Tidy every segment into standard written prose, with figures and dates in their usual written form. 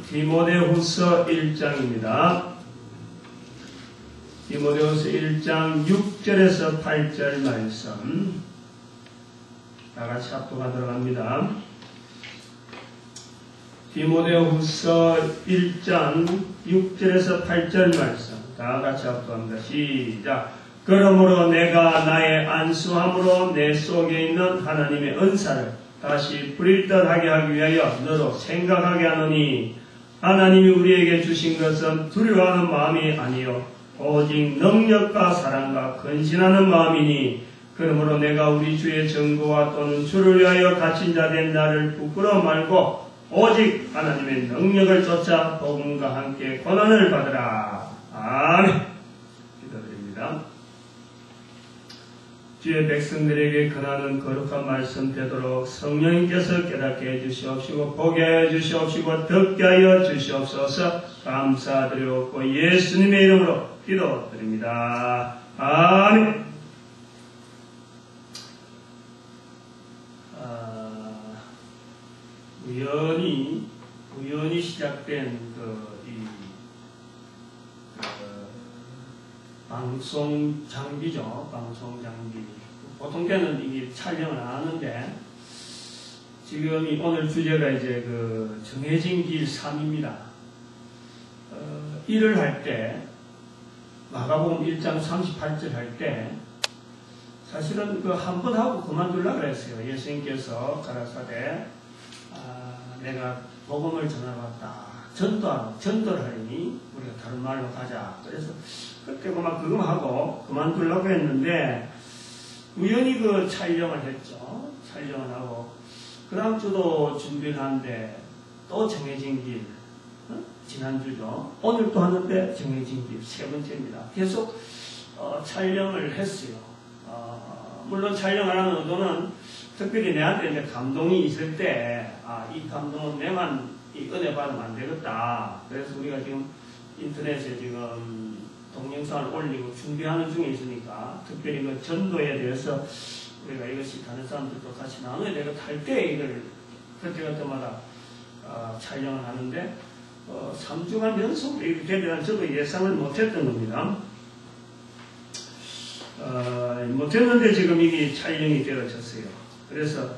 디모데후서 1장입니다. 디모데후서 1장 6절에서 8절 말씀 다같이 합독하도록 합니다. 디모데후서 1장 6절에서 8절 말씀 다같이 합독합니다. 시작. 그러므로 내가 나의 안수함으로 내 속에 있는 하나님의 은사를 다시 불일듯하게 하기 위하여 너로 생각하게 하노니, 하나님이 우리에게 주신 것은 두려워하는 마음이 아니요 오직 능력과 사랑과 근신하는 마음이니, 그러므로 내가 우리 주의 증거와 또는 주를 위하여 갇힌 자 된 나를 부끄러워 말고 오직 하나님의 능력을 쫓아 복음과 함께 고난을 받으라. 아멘. 기도드립니다. 주의 백성들에게 권하는 거룩한 말씀 되도록 성령님께서 깨닫게 해주시옵시고 보게 해주시옵시고 듣게 하여 주시옵소서. 감사드리옵고 예수님의 이름으로 기도드립니다. 아멘. 우연히 시작된 방송 장비죠. 방송 장비. 보통 때는 이게 촬영을 안 하는데, 지금 오늘 주제가 이제 정해진 길 3입니다. 일을 할 때, 마가복음 1장 38절 할 때, 사실은 한 번 하고 그만두려고 그랬어요. 예수님께서 가라사대, 내가 복음을 전하러 왔다. 전도를 하리니 우리가 다른 말로 가자. 그래서 그때 그거 하고 그만두려고 했는데, 우연히 촬영을 했죠. 촬영을 하고 그 다음 주도 준비를 하는데 또 정해진 길, 지난주죠. 오늘 또 하는데 정해진 길 세 번째입니다. 계속 촬영을 했어요. 물론 촬영을 하는 의도는 특별히 내한테 이제 감동이 있을 때, 이 감동은 내만 은혜 받으면 안 되겠다. 그래서 우리가 지금 인터넷에 지금 동영상을 올리고 준비하는 중에 있으니까, 특별히 전도에 대해서 우리가 이것이 다른 사람들도 같이 나눠야 되겠다 할 때 이걸 그때마다 촬영을 하는데, 3주간 연속으로 이렇게 되면 저도 예상을 못했던 겁니다. 못했는데 지금 이게 촬영이 되어졌어요. 그래서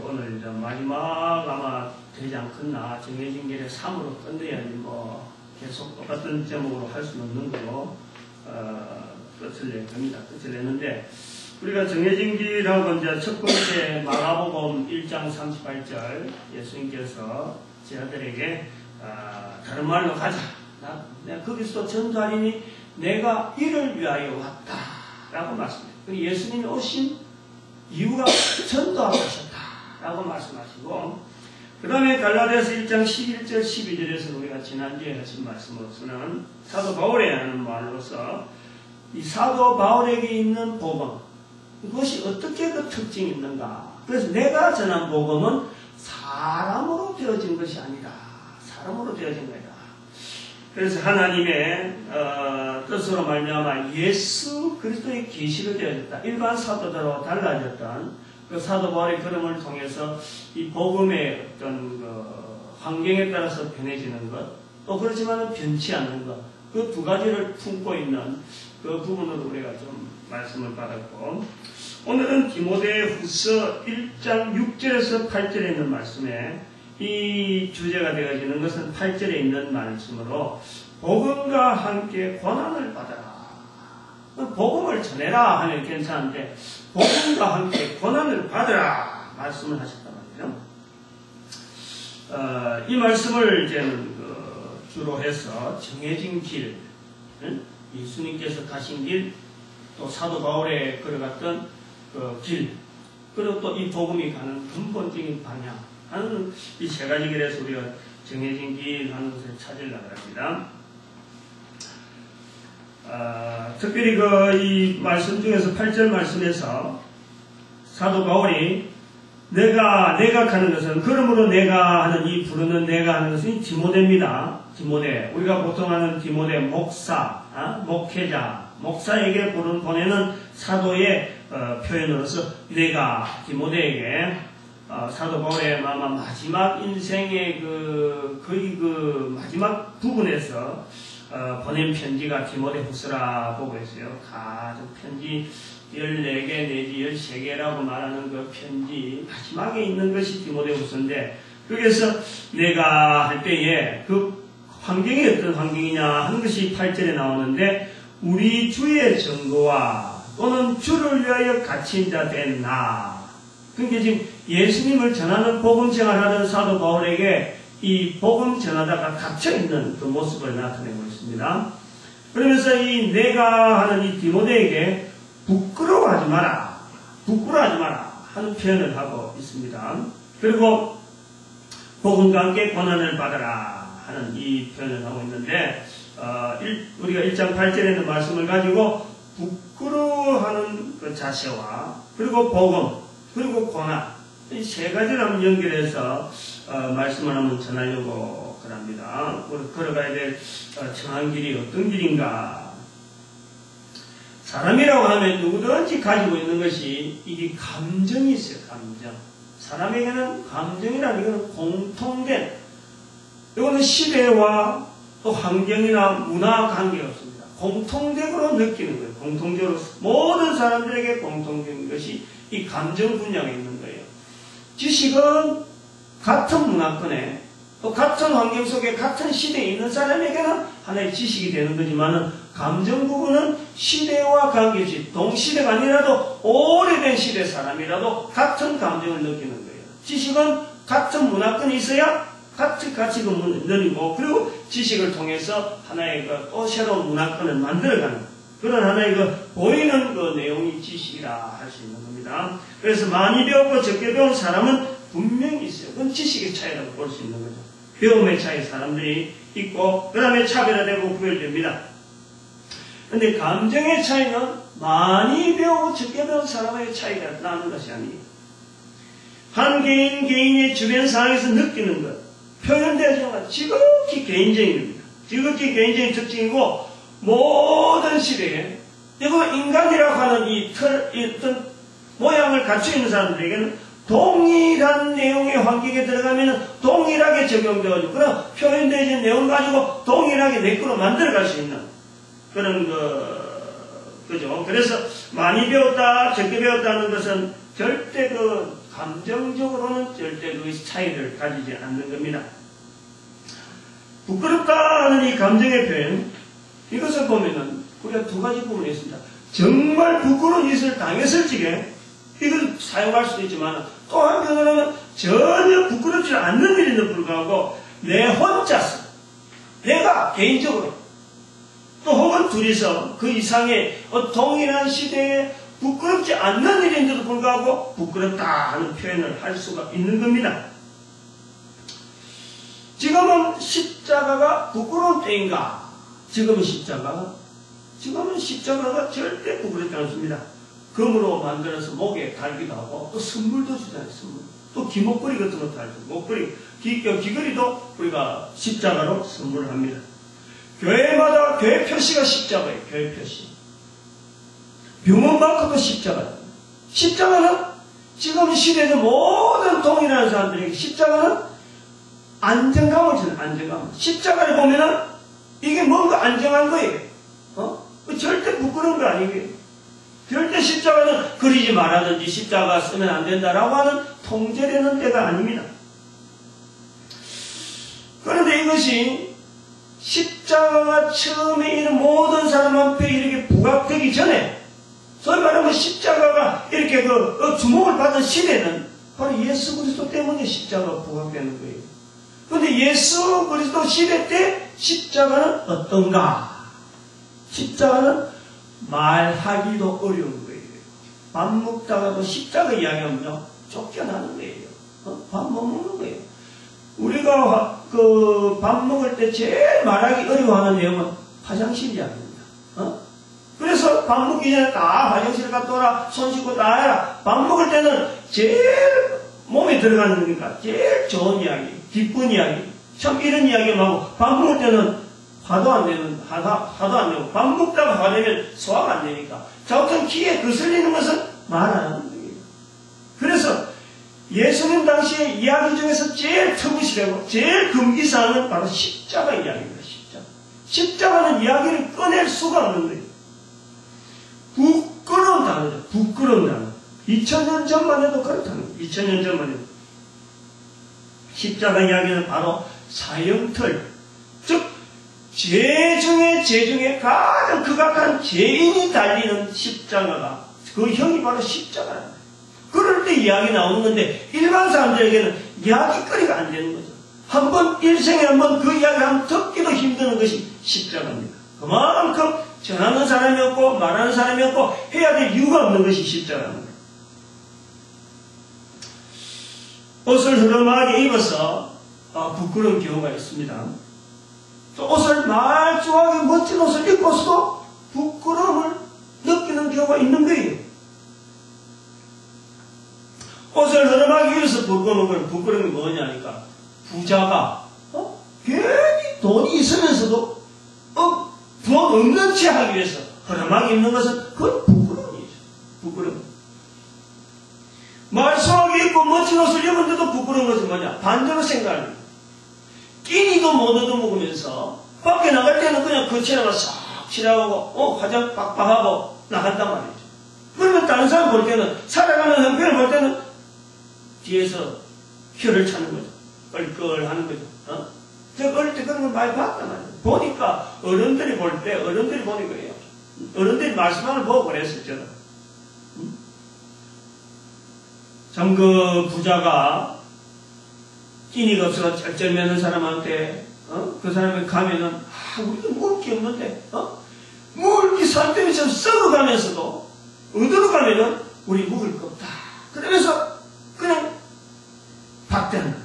오늘 이제 마지막 아마 되지 않겠나. 정해진 길에 3으로 끝내야지 계속 똑같은 제목으로 할 수는 없는 거로 끝을 낼 겁니다. 끝을 내는데, 우리가 정해진 길하고 이제 첫 번째 마가복음 1장 38절 예수님께서 제 아들에게 다른 말로 가자. 내가 거기서 전도하리니 내가 이를 위하여 왔다 라고 말씀해요. 예수님이 오신 이유가 전도하고 오셨다 라고 말씀하시고, 그 다음에 갈라디아서 1장 11절 12절에서 우리가 지난주에 하신 말씀으로서는 사도 바울이 하는 말로서 이 사도 바울에게 있는 복음, 이것이 어떻게 특징이 있는가. 그래서 내가 전한 복음은 사람으로 되어진 것이 아니라 사람으로 되어진 거다. 그래서 하나님의 뜻으로 말미암아 예수 그리스도의 계시로 되어졌다. 일반 사도들하고 달라졌던 사도 바울의 걸음을 통해서 이 복음의 어떤 환경에 따라서 변해지는 것, 또 그렇지만 변치 않는 것, 그 두 가지를 품고 있는 그 부분으로 우리가 좀 말씀을 받았고, 오늘은 디모데후서 1장 6절에서 8절에 있는 말씀에 이 주제가 되어지는 것은 8절에 있는 말씀으로 복음과 함께 고난을 받아라. 복음을 전해라 하면 괜찮은데 복음과 함께 고난을 받으라 말씀을 하셨단 말이죠. 이 말씀을 이제는 주로 해서 정해진 길, 예수님께서 가신 길, 또 사도 바울의 걸어갔던 길, 그리고 또 이 복음이 가는 근본적인 방향 하는 이 세 가지 길에서 우리가 정해진 길 하는 것을 찾으려고 합니다. 특별히 이 말씀 중에서 8절 말씀에서 사도 바울이 내가 가는 것은, 그러므로 내가 하는 이 부르는 내가 하는 것은 디모데입니다. 디모데, 우리가 보통 하는 디모데 목사, 목회자, 목사에게 보내는 사도의 표현으로서 내가 디모데에게 사도 바울의 마지막 인생의 거의 마지막 부분에서 보낸 편지가 디모데후서라 보고 있어요. 가족 편지 14개 내지 13개라고 말하는 그 편지 마지막에 있는 것이 디모데후서인데, 거기에서 내가 할 때에 그 환경이 어떤 환경이냐 하는 것이 8절에 나오는데, 우리 주의 증거와 또는 주를 위하여 갇힌 자 된 나. 그러니까 지금 예수님을 전하는 복음 생활하던 사도 바울에게 이 복음 전하다가 갇혀있는 그 모습을 나타내고 있습니다. 그러면서 이 내가 하는 이 디모데에게 부끄러워하지 마라, 부끄러워하지 마라 하는 표현을 하고 있습니다. 그리고 복음과 함께 고난을 받아라 하는 이 표현을 하고 있는데, 우리가 1장 8절에 있는 말씀을 가지고 부끄러워하는 그 자세와 그리고 복음 그리고 고난, 이 세 가지를 한번 연결해서 말씀을 한번 전하려고 합니다. 걸어가야 될 정한 길이 어떤 길인가. 사람이라고 하면 누구든지 가지고 있는 것이 이게 감정이 있어요. 감정. 사람에게는 감정이라는 이거는 공통된, 이거는 시대와 또 환경이나 문화 관계가 없습니다. 공통적으로 느끼는 거예요. 공통적으로 모든 사람들에게 공통적인 것이 이 감정 분야가 있는 거예요. 지식은 같은 문화권에 또 같은 환경 속에 같은 시대에 있는 사람에게는 하나의 지식이 되는 거지만은, 감정 부분은 시대와 관계없이 동시대가 아니라도 오래된 시대 사람이라도 같은 감정을 느끼는 거예요. 지식은 같은 문화권이 있어야 같이 그 늘리고, 그리고 지식을 통해서 하나의 또 새로운 문화권을 만들어가는 그런 하나의 보이는 그 내용이 지식이라 할 수 있는 겁니다. 그래서 많이 배웠고 적게 배운 사람은 분명히 있어요. 그건 지식의 차이라고 볼 수 있는 거죠. 배움의 차이 사람들이 있고, 그 다음에 차별화되고 구별됩니다. 근데 감정의 차이는 많이 배우고 적게 배운 사람의 차이가 나는 것이 아니에요. 한 개인의 주변 상황에서 느끼는 것, 표현되지 않아 지극히 개인적인 겁니다. 지극히 개인적인 특징이고, 모든 시대에 이거 인간이라고 하는 이 어떤 모양을 갖추고 있는 사람들에게는 동일한 내용의 환경에 들어가면 동일하게 적용되어지고, 그런 표현되어진 내용을 가지고 동일하게 내 거로 만들어갈 수 있는 그런 그죠. 그래서 많이 배웠다, 적게 배웠다는 것은 절대 감정적으로는 절대 그 차이를 가지지 않는 겁니다. 부끄럽다 하는 이 감정의 표현, 이것을 보면은 우리가 두 가지 부분이 있습니다. 정말 부끄러운 짓을 당했을 적에 이걸 사용할 수도 있지만, 또 한편으로는 전혀 부끄럽지 않는 일인데도 불구하고 내 혼자서, 내가 개인적으로 또 혹은 둘이서 그 이상의 동일한 시대에 부끄럽지 않는 일인데도 불구하고 부끄럽다 하는 표현을 할 수가 있는 겁니다. 지금은 십자가가 부끄러운 때인가? 지금은 십자가가 절대 부끄럽지 않습니다. 금으로 만들어서 목에 달기도 하고, 또 선물도 주잖아요. 선물. 또 귀목걸이 같은 것도 하죠. 목걸이, 귀걸이도 우리가 십자가로 선물을 합니다. 교회마다 교회 표시가 십자가예요. 교회 표시. 병원마크도 십자가예요. 십자가는 지금 시대의 모든 동일한 사람들에게 십자가는 안정감을 주는, 안정감. 십자가를 보면은 이게 뭔가 안정한 거예요. 절대 부끄러운 거 아니에요. 절대 십자가는 그리지 말아든지 십자가 쓰면 안 된다라고 하는 통제되는 때가 아닙니다. 그런데 이것이 십자가가 처음에 있는 모든 사람 앞에 이렇게 부각되기 전에, 소위 말하면 십자가가 이렇게 주목을 받은 시대는 바로 예수 그리스도 때문에 십자가가 부각되는 거예요. 그런데 예수 그리스도 시대 때 십자가는 어떤가? 십자가는 말하기도 어려운 거예요. 밥 먹다가도 십자가 이야기하면요, 쫓겨나는 거예요. 밥 못 먹는 거예요. 우리가 밥 먹을 때 제일 말하기 어려워하는 내용은 화장실 이야기입니다. 그래서 밥 먹기 전에 다 화장실 갔다 오라, 손 씻고 다 해라. 밥 먹을 때는 제일 몸에 들어가는 거니까 제일 좋은 이야기, 기쁜 이야기, 참 이런 이야기만 하고, 밥 먹을 때는 화도 안 내고, 밥 먹다가 화내면 소화가 안 되니까. 자, 어떤 귀에 거슬리는 것은 말 안 하는 거예요. 그래서 예수님 당시의 이야기 중에서 제일 터부시되고 제일 금기사항은 바로 십자가 이야기입니다. 십자가는 이야기를 꺼낼 수가 없는 거예요. 부끄러운 단어죠. 부끄러운 단어. 2000년 전만 해도 그렇다는 거예요. 2000년 전만 해도. 십자가 이야기는 바로 사형틀, 즉 죄 중에 가장 극악한 죄인이 달리는 십자가가, 그 형이 바로 십자가라는 거예요. 그럴 때 이야기 나오는 건데 일반 사람들에게는 이야기거리가 안 되는 거죠. 한번 일생에 한번 그 이야기를 한번 듣기도 힘드는 것이 십자가입니다. 그만큼 전하는 사람이 없고 말하는 사람이 없고 해야 될 이유가 없는 것이 십자가입니다. 옷을 흐름하게 입어서 부끄러운 경우가 있습니다. 또 옷을 말끔하게 멋진 옷을 입고서도 부끄러움을 느끼는 경우가 있는 거예요. 옷을 흐름하게 입어서 부끄러움이 뭐냐니까, 부자가 괜히 돈이 있으면서도 돈 없는 채 하기 위해서 흐름하게 입는 것은 그건 부끄러움이죠. 부끄러움. 말씀하게 입고 멋진 옷을 입었는데도 부끄러운 것은 뭐냐? 반대로 생각합니다. 끼니도 못 얻어먹으면서 밖에 나갈 때는 그냥 거칠어가 싹 칠하고 화장 빡빡하고 나간단 말이죠. 그러면 다른 사람 볼 때는, 살아가는 형편을 볼 때는 뒤에서 혀를 차는 거죠. 껄껄하는 거죠. 제가 어릴 때 그런 걸 많이 봤단 말이에요. 보니까 어른들이 볼 때, 어른들이 보니 그래요. 어른들이 말씀하는 거 보고 그랬어요, 저는. 참 그 부자가 끼니가 없어서 쩔쩔매는 사람한테 그 사람이 가면은 우리도 먹을 게 없는데 먹을 게 살 때문에 좀 썩어가면서도 얻으러 가면은 우리 먹을 거 없다. 그러면서 그냥 박대는 거야.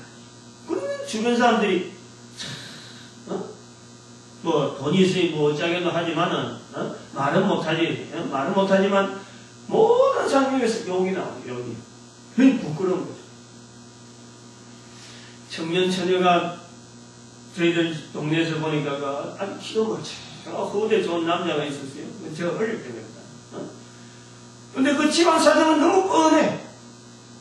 그러면 주변 사람들이 뭐 돈이 있으니 뭐 어쩌겠노 하지만은 말은 못하지만 모든 상황에서 욕이 나오고 욕이. 그게 부끄러운 거죠. 청년 처녀가 저희들 동네에서 보니까 아주 키가 멀쩡하고 후대 좋은 남자가 있었어요. 제가 어릴 때 그랬다. 근데 그 집안 사정은 너무 뻔해.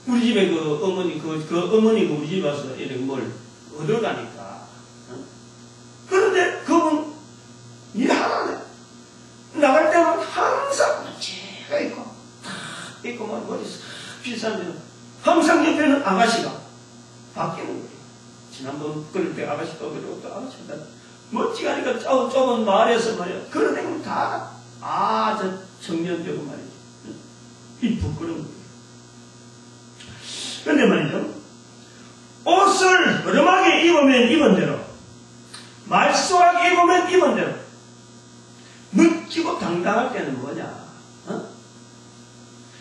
우리 집에 그 어머니가 우리 집 와서 이렇게 뭘 얻어가니까. 그런데 그분 일 하나네. 나갈 때는 항상 제가 있고 탁 있고 막 머리 싹 비싼 데는 항상 옆에는 아가씨가 바뀌는 거예요. 지난번 그럴 때 아가씨 또 그러고 또 아가씨가 멋지게 하니까 좁은 마을에서 말이야. 그런 애는 다 저 청년되고 말이죠. 이 부끄러운 거예요. 그런데 말이죠. 옷을 흐름하게 입으면 입은 대로, 말쏘하게 입으면 입은 대로, 멋지고 당당할 때는 뭐냐?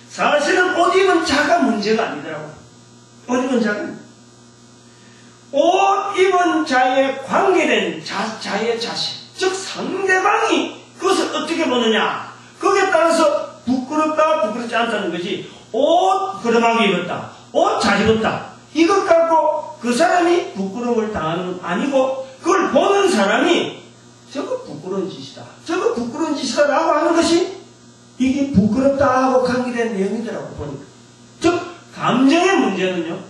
사실은 옷 입은 자가 문제가 아니더라고. 옷 입은 자는 옷 입은 자에 관계된 자의 자신, 즉 상대방이 그것을 어떻게 보느냐, 거기에 따라서 부끄럽다 부끄럽지 않다는 것이, 옷 흐름하게 입었다, 옷 잘 입었다, 이것 갖고 그 사람이 부끄러움을 당하는 건 아니고, 그걸 보는 사람이 저거 부끄러운 짓이다, 저거 부끄러운 짓이다 라고 하는 것이 이게 부끄럽다 하고 관계된 내용이더라고 보니까. 즉 감정의 문제는요,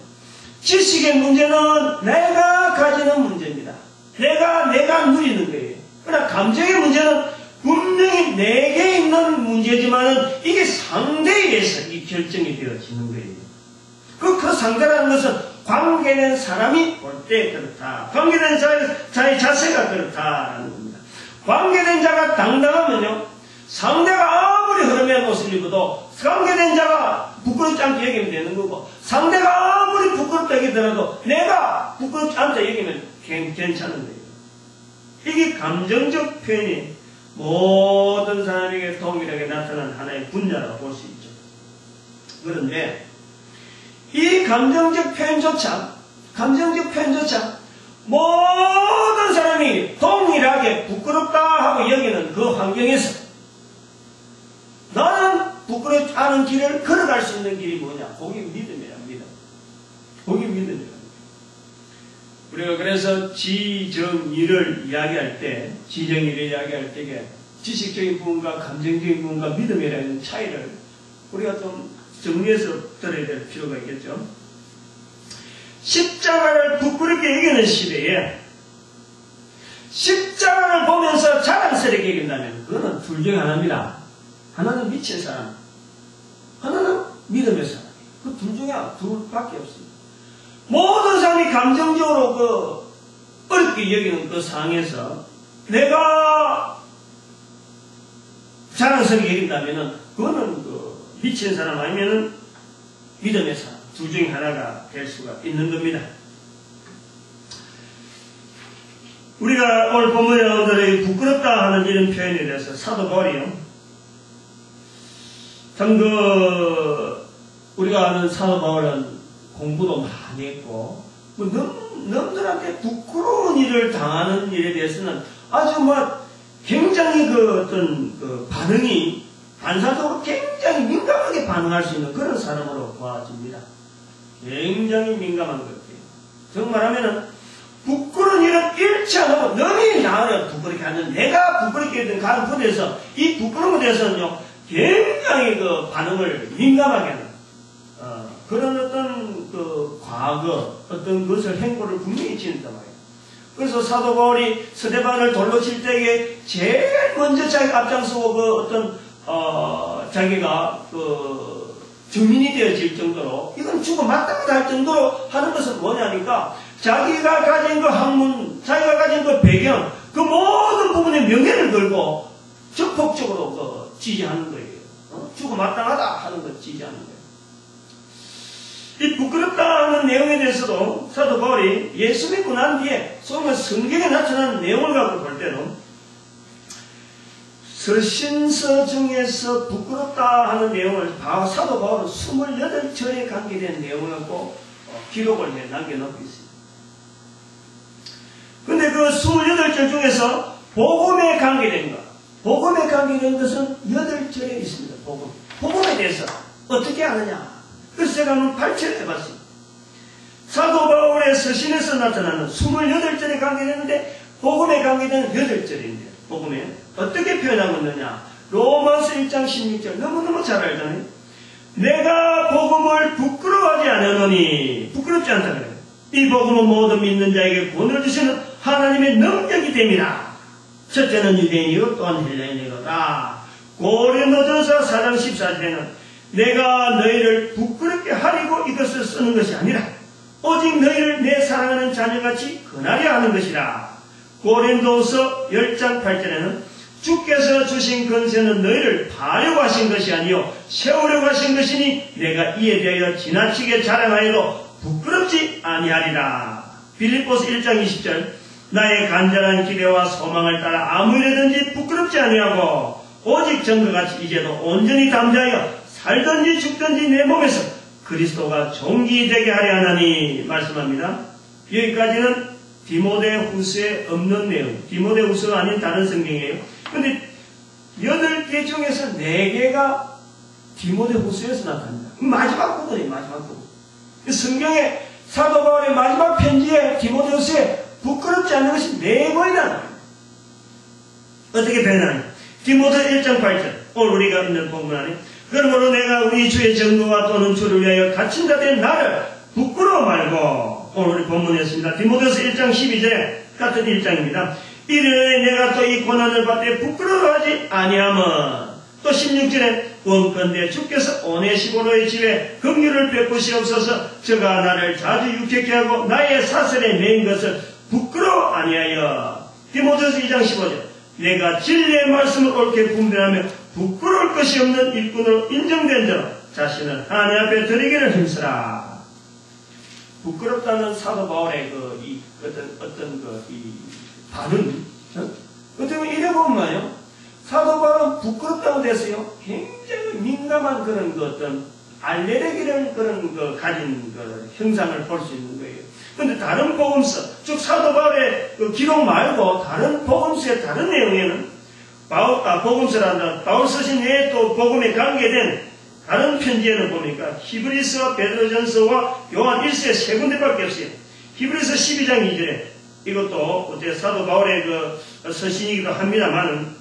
지식의 문제는 내가 가지는 문제입니다. 내가 누리는 거예요. 그러나 감정의 문제는 분명히 내게 있는 문제지만은 이게 상대에 의해서 이 결정이 되어지는 거예요. 그 상대라는 것은 관계된 사람이 볼 때 그렇다. 관계된 자의 자세가 그렇다라는 겁니다. 관계된 자가 당당하면요, 상대가 아무리 흐름의 옷을 입어도 관계된 자가 부끄럽지 않게 여기면 되는 거고, 상대가 아무리 부끄럽다 여기더라도 내가 부끄럽지 않다 여기면 괜찮은 거예요. 이게 감정적 표현이 모든 사람에게 동일하게 나타난 하나의 분야라고 볼 수 있죠. 그런데 이 감정적 표현조차 모든 사람이 동일하게 부끄럽다 하고 여기는 그 환경에서 나는 부끄럽지 않은 길을 걸어갈 수 있는 길이 뭐냐? 그게 믿음이야, 믿음. 그게 믿음이야. 우리가 그래서 지정의를 이야기할 때, 지식적인 부분과 감정적인 부분과 믿음이라는 차이를 우리가 좀 정리해서 들어야 될 필요가 있겠죠. 십자가를 부끄럽게 여기는 시대에 십자가를 보면서 자랑스럽게 여긴다면 그거는 둘 중에 하나입니다. 하나는 미친 사람, 하나는 믿음의 사람. 그 둘 중에 둘밖에 없습니다. 모든 사람이 감정적으로 어렵게 여기는 그 상황에서 내가 자랑스럽게 여긴다면 그거는 미친 사람 아니면은 믿음의 사람. 둘 중에 하나가 될 수가 있는 겁니다. 우리가 오늘 본문에 오늘의 부끄럽다 하는 이런 표현에 대해서 사도 바울이요. 참 우리가 아는 사도 바울은 공부도 많이 했고, 남들한테 부끄러운 일을 당하는 일에 대해서는 아주 굉장히 반응이 반사적으로 굉장히 민감하게 반응할 수 있는 그런 사람으로 보아집니다. 굉장히 민감한 것 같아요. 정말 하면은 부끄러운 일은 잃지 않고 너희 나를 부끄럽게 하는 내가 부끄럽게 가는 분에서 이 부끄러움에 대해서는요 굉장히 반응을 민감하게 하는 그런 어떤 과거 어떤 것을 행보를 분명히 지는단 말이에요. 그래서 사도 바울이 스데반을 돌로 칠 때에 제일 먼저 자기가 앞장서고 자기가 증인이 되어질 정도로 이건 죽어 마땅하다 할 정도로 하는 것은 뭐냐니까 자기가 가진 그 학문, 자기가 가진 그 배경, 그 모든 부분의 명예를 걸고 적극적으로 지지하는 거예요. 죽어 마땅하다 하는 걸 지지하는 거예요. 이 부끄럽다 하는 내용에 대해서도 사도 바울이 예수 믿고 난 뒤에 소위 성경에 나타나는 내용을 갖고 볼 때도 서신서 중에서 부끄럽다 하는 내용을 사도 바울은 28절에 관계된 내용을 갖고 기록을 해 남겨놓고 있습니다. 근데 그 28절 중에서 복음에 관계된 것, 복음에 관계된 것은 8절에 있습니다. 복음에 대해서 어떻게 하느냐? 그래서 제가 한번 8절을 해봤습니다. 사도 바울의 서신에서 나타나는 28절에 관계되는데 복음에 관계되는 8절인데 복음에 어떻게 표현하고 있느냐? 로마서 1장 16절 너무너무 잘 알잖아요. 내가 복음을 부끄러워하지 않으노니 부끄럽지 않다 그래요. 이 복음은 모든 믿는 자에게 구원을 주시는 하나님의 능력이 됨이라. 첫째는 유대인이요 또한 헬라인이로다. 고린도전서 4장 14절에는 내가 너희를 부끄럽게 하리고 이것을 쓰는 것이 아니라 오직 너희를 내 사랑하는 자녀같이 권하려 하는 것이라. 고린도서 10장 8절에는 주께서 주신 권세는 너희를 파려고 하신 것이 아니요 세우려고 하신 것이니 내가 이에 대하여 지나치게 자랑하여도 부끄럽지 아니하리라. 빌립보서 1장 20절 나의 간절한 기대와 소망을 따라 아무 일에든지 부끄럽지 아니하고 오직 전과 같이 이제도 온전히 담대하여 살든지 죽든지 내 몸에서 그리스도가 존귀되게 하려 하나니 말씀합니다. 여기까지는 디모데후서에 없는 내용, 디모데후서가 아닌 다른 성경이에요. 그런데 8개 중에서 4개가 디모데후서에서 나타납니다. 마지막 부분이에요. 마지막 부분. 성경의 사도 바울의 마지막 편지에 디모데후서에 부끄럽지 않은 것이 4번이나 나옵니다. 어떻게 표현하냐? 디모데 1장 8절 오늘 우리가 있는 본문 안에 그러므로 내가 우리 주의 증거와 또는 주를 위하여 갇힌 자 된 나를 부끄러워 말고 오늘 우리 본문에 있습니다. 디모데서 1장 12절에 같은 1장입니다. 이르되 내가 또 이 고난을 받되 부끄러워하지 아니하면 또 16절에 원컨대 주께서 오네시모로의 집에 긍휼을 베푸시옵소서. 저가 나를 자주 유쾌케 하고 나의 사슬에 매인 것을 부끄러워 아니하여. 디모데서 2장 15절 내가 진리의 말씀을 옳게 분별하며 부끄러울 것이 없는 일꾼으로 인정된 자로 자신을 하나님 앞에 드리기를 힘쓰라. 부끄럽다는 사도 바울의 반응, 어떻게 이래보면요, 사도 바울은 부끄럽다고 돼서요, 굉장히 민감한 그런 어떤 알레르기를 가진 형상을 볼 수 있는 거예요. 근데 다른 복음서, 즉 사도 바울의 기록 말고 다른 복음서의 다른 내용에는 복음서란다. 바울 서신 외에 또 복음에 관계된 다른 편지에는 보니까 히브리서, 베드로전서와 요한 1서에 3군데밖에 없어요. 히브리서 12장 2절에 이것도 사도 바울의 서신이기도 합니다만은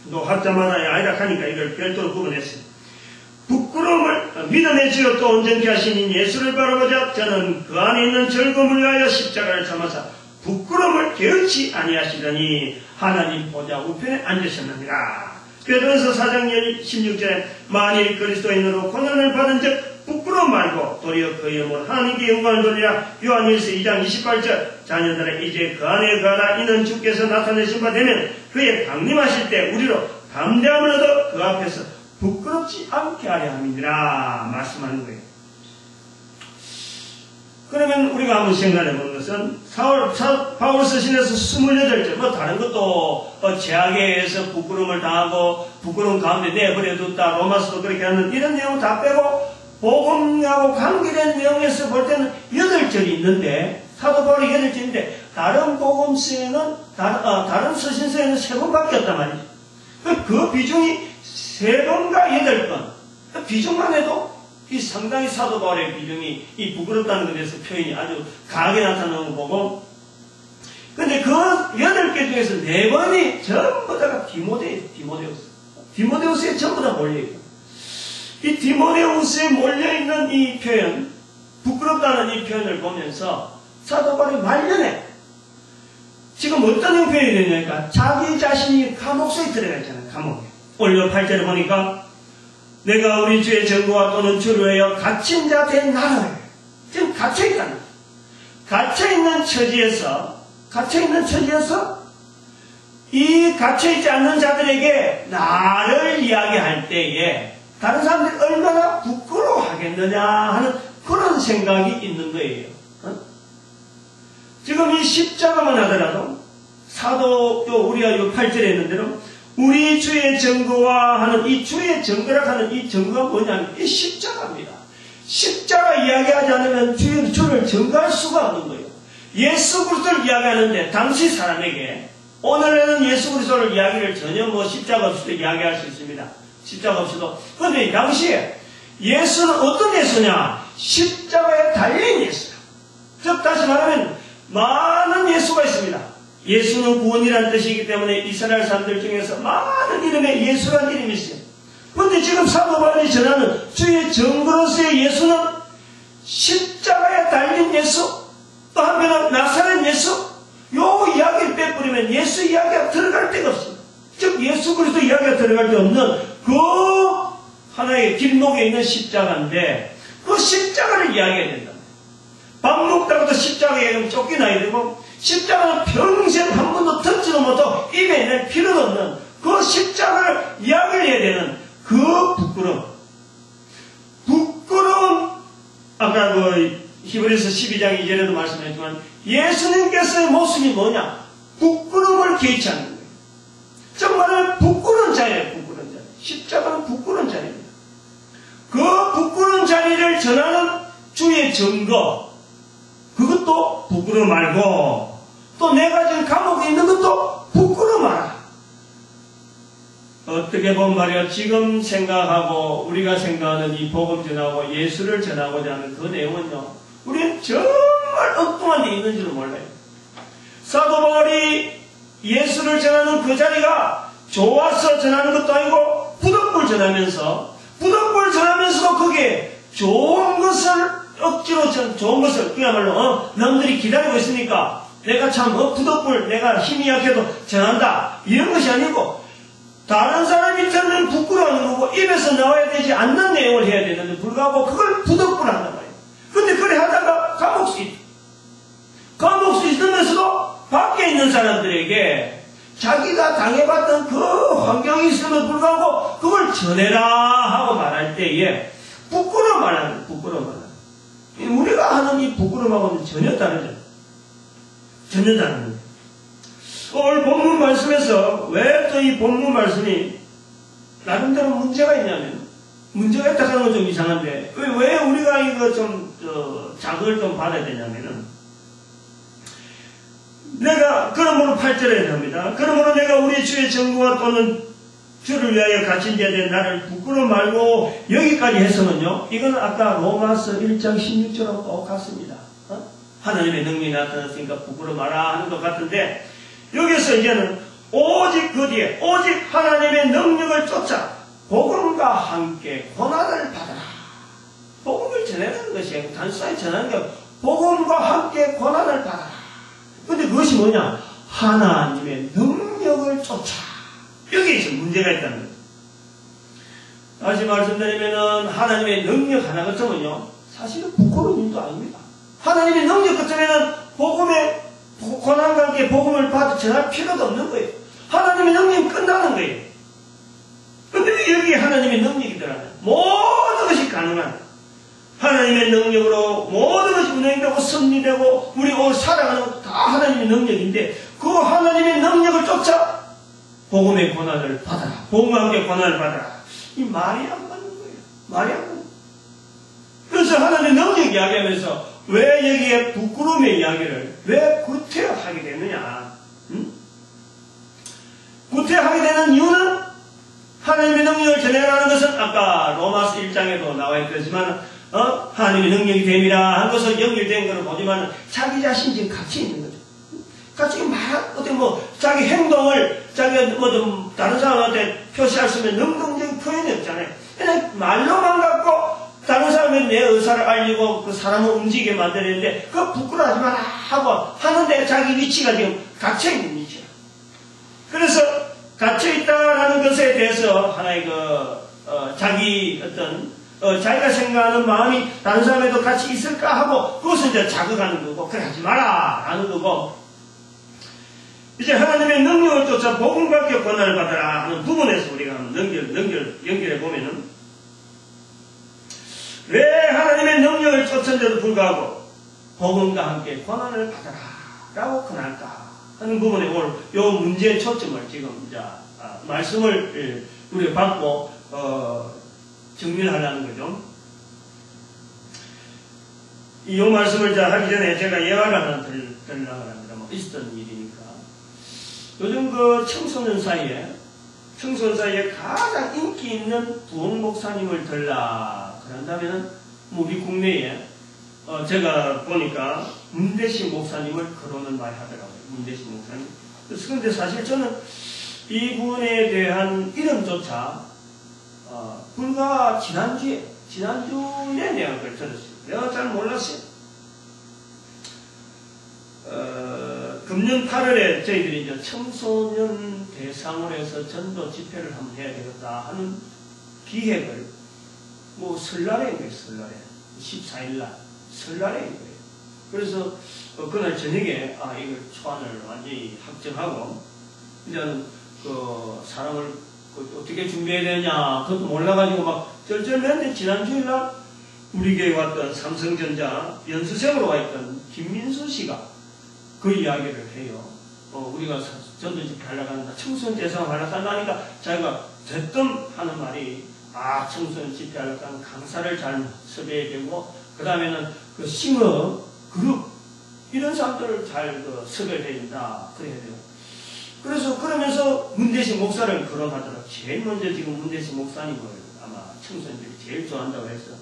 또 학자마다 아니라 하니까 이걸 별도로 구분했어요. 부끄러움을 믿음의 주요 또 온전케 하시는 예수를 바라보자 저는 그 안에 있는 즐거움을 위하여 십자가를 삼아서 부끄러움을 게으르지 아니하시더니 하나님 보좌 우편에 앉으셨느니라. 베드로서 4장 16절에 만일 그리스도인으로 고난을 받은 즉 부끄러움 말고 도리어 그 이름으로 하나님께 영광을 돌리라. 요한일서 2장 28절 자녀들아 이제 그 안에 거하라. 이는 주께서 나타내신 바 되면 그의 강림하실 때 우리로 담대함을 얻어 그 앞에서 부끄럽지 않게 하려 함이니라 말씀하는 거예요. 그러면 우리가 한번 생각해 보는 것은 바울 서신에서 28절 다른 것도 죄악에 의해서 부끄러움을 당하고 부끄러움 가운데 내버려뒀다 로마서도 그렇게 하는 이런 내용 다 빼고 복음하고 관계된 내용에서 볼 때는 8절이 있는데 사도 바울이 8절인데 다른 복음서에는 다른 서신서에는 3번밖에 없단 말이죠. 그 비중이 3번과 8번 비중만 해도 이 상당히 사도 바울의 비중이 이 부끄럽다는 것에 대해서 표현이 아주 강하게 나타나는 거 보고 근데 그 8개 중에서 4번이 전부 다가 디모데우스에 전부 다 몰려있고 이 디모데우스에 몰려있는 이 표현 부끄럽다는 이 표현을 보면서 사도 바울이 말년에 지금 어떤 형편이 되냐니까 자기 자신이 감옥소에 들어가 있잖아요. 감옥에 오늘 8절에 보니까 내가 우리 주의 전거와 또는 주를 위하여 갇힌 자 된 나를 지금 갇혀있다는 거예요. 갇혀있는 처지에서 이 갇혀있지 않는 자들에게 나를 이야기할 때에 다른 사람들이 얼마나 부끄러워하겠느냐 하는 그런 생각이 있는 거예요. 지금 이 십자가만 하더라도 사도 우리가 8절에 있는 대로 우리 주의 증거와 하는 이 주의 증거라 하는 이 증거가 뭐냐면 이 십자가입니다. 십자가 이야기하지 않으면 주를 증거할 수가 없는 거예요. 예수 그리스도를 이야기하는데 당시 사람에게 오늘에는 예수 그리스도를 이야기를 전혀 십자가 없이도 이야기할 수 있습니다. 십자가 없이도. 그런데 이 당시에 예수는 어떤 예수냐? 십자가에 달린 예수야. 즉 다시 말하면 많은 예수가 있습니다. 예수는 구원이라는 뜻이기 때문에 이스라엘 사람들 중에서 많은 이름의 예수라는 이름이 있어요. 그런데 지금 사도 바울이 전하는 주의 증거로서의 예수는 십자가에 달린 예수, 또 한편은 나사렛 예수, 요 이야기를 빼버리면 예수 이야기가 들어갈 데가 없습니다. 즉 예수 그리스도 이야기가 들어갈 데 없는 그 하나의 길목에 있는 십자가인데 그 십자가를 이야기해야 된다. 밥 먹다가도 십자가 얘기하면 쫓겨나야 되고 십자가는 평생 한 번도 듣지도 못하고 입에 낼 필요도 없는 그 십자가를 이야기를 해야 되는 그 부끄러움 아까 히브리서 12장 2절에도 말씀했지만 예수님께서의 모습이 뭐냐? 부끄러움을 개의치 않는 거예요. 정말 부끄러운 자리예요. 부끄러운 자리. 십자가는 부끄러운 자리입니다. 그 부끄러운 자리를 전하는 주의 증거 그것도 부끄러워 말고 또 내가 지금 감옥에 있는 것도 부끄러워 말아. 어떻게 보면 말이야 지금 생각하고 우리가 생각하는 이 복음 전하고 예수를 전하고자 하는 그 내용은요 우리는 정말 엉뚱한 데 있는지도 몰라요. 사도 바울이 예수를 전하는 그 자리가 좋아서 전하는 것도 아니고 부덕불 전하면서도 거기에 좋은 것을 억지로 좋은 것을 그야말로 남들이 기다리고 있으니까 내가 참 부덕불 내가 힘이 약해도 전한다 이런 것이 아니고 다른 사람이 들으면 부끄러워하는 거고 입에서 나와야 되지 않는 내용을 해야 되는데 불구하고 그걸 부덕불 한단 말이에요. 근데 그래 하다가 감옥수 있으면서도 밖에 있는 사람들에게 자기가 당해봤던 그 환경이 있음에도 불구하고 그걸 전해라 하고 말할 때에 부끄러워 말하는 우리가 하는 이 부끄러움하고는 전혀 다르죠. 전혀 다른 거예요. 오늘 본문 말씀에서 왜 또 이 본문 말씀이 나름대로 문제가 있냐면 문제가 있다고 하는 건 좀 이상한데 왜 우리가 이거 좀 자극을 좀 받아야 되냐면은 내가 그러므로 8절에 합니다. 그러므로 내가 우리 주의 정부와 또는 주를 위하여 갇힌 자에 대한 나를 부끄러워 말고 여기까지 해서는요 이건 아까 로마서 1장 16절하고 똑같습니다. 하나님의 능력이 나타났으니까 부끄러워 마라 하는 것 같은데 여기서 이제는 오직 그 뒤에 오직 하나님의 능력을 쫓아 복음과 함께 고난을 받아라 복음을 전하는 것이 단순하게 전하는 게 복음과 함께 고난을 받아라. 근데 그것이 뭐냐? 하나님의 능력을 쫓아. 여기에 지금 문제가 있다는 거예요. 다시 말씀드리면은 하나님의 능력 하나 같으면요, 사실은 부끄러운 일도 아닙니다. 하나님의 능력 같으면은 복음의 고난과 함께 복음을 받아 전할 필요도 없는 거예요. 하나님의 능력이 끝나는 거예요. 근데 여기 하나님의 능력이 들어가요. 모든 것이 가능한 하나님의 능력으로 모든 것이 운행되고 승리되고 우리 오늘 살아가는 것도 다 하나님의 능력인데 그 하나님의 능력을 쫓아 복음의 고난을 받아라. 복음과 함께 고난을 받아라. 이 말이 안 맞는 거예요. 말이 안 맞는 거예요. 그래서 하나님의 능력 이야기하면서 왜 여기에 부끄러움의 이야기를 왜 구태하게 되느냐? 구태하게 되는 이유는 하나님의 능력을 전해라는 것은 아까 로마서 1장에도 나와 있지만 하나님의 능력이 됨이라 한 것은 연결된 것을 보지만 자기 자신이 지금 같이 있는 거죠. 같이 자기 행동을 자기가 좀 다른 사람한테 표시할 수 있는 능동적인 표현이 없잖아요. 그냥 말로만 갖고 다른 사람의 내 의사를 알리고 그 사람을 움직이게 만드는데 그거 부끄러워하지 마라 하고 하는데 자기 위치가 지금 갇혀있는 위치야. 그래서 갇혀있다라는 것에 대해서 하나의 자기 자기가 생각하는 마음이 다른 사람에도 같이 있을까 하고 그것을 이제 자극하는 거고 그래 하지 마라 하는 거고 이제 하나님의 능력을 쫓아 복음과 함께 고난을 받아라 하는 부분에서 우리가 연결해 보면은 왜 하나님의 능력을 쫓았는데도 불구하고 복음과 함께 고난을 받아라 라고 권할까 하는 부분에 오늘 이 문제의 초점을 지금 이제 말씀을 우리가 받고 정리를 하려는 거죠. 이 말씀을 하기 전에 제가 예화를 하나 들으려고 합니다. 있었던 일이니까. 요즘 청소년 사이에 가장 인기 있는 부흥 목사님을 들라 그런다면은 우리 국내에 제가 보니까 문대식 목사님을 거론을 많이 하더라고요. 문대식 목사님. 그런데 사실 저는 이분에 대한 이름조차 불과 지난주에 내가 그걸 들었어요. 내가 잘 몰랐어요. 금년 8월에 저희들이 이제 청소년 대상으로 해서 전도 집회를 한번 해야 되겠다 하는 기획을 설날에 한 거예요. 설날에 14일날 설날에 한 거예요. 그래서 그날 저녁에 이걸 초안을 완전히 확정하고 이제는 사람을 어떻게 준비해야 되냐 그것도 몰라가지고 막 쩔쩔맸는데 지난주일날 우리 교회에 왔던 삼성전자 연수생으로 와 있던 김민수 씨가 그 이야기를 해요. 우리가 전도 집회 하려고 한다. 청소년 대상을 하려고 한다니까 자기가 대뜸 하는 말이 청소년 집회 하려고 하면 강사를 잘 섭외해야 되고 그 다음에는 싱어 그룹 이런 사람들을 잘 섭외해야 된다. 그래야 돼요. 그래서 그러면서 문대식 목사를 거론하더라고요. 제일 먼저 지금 문대식 목사님을 아마 청소년들이 제일 좋아한다고 했어요.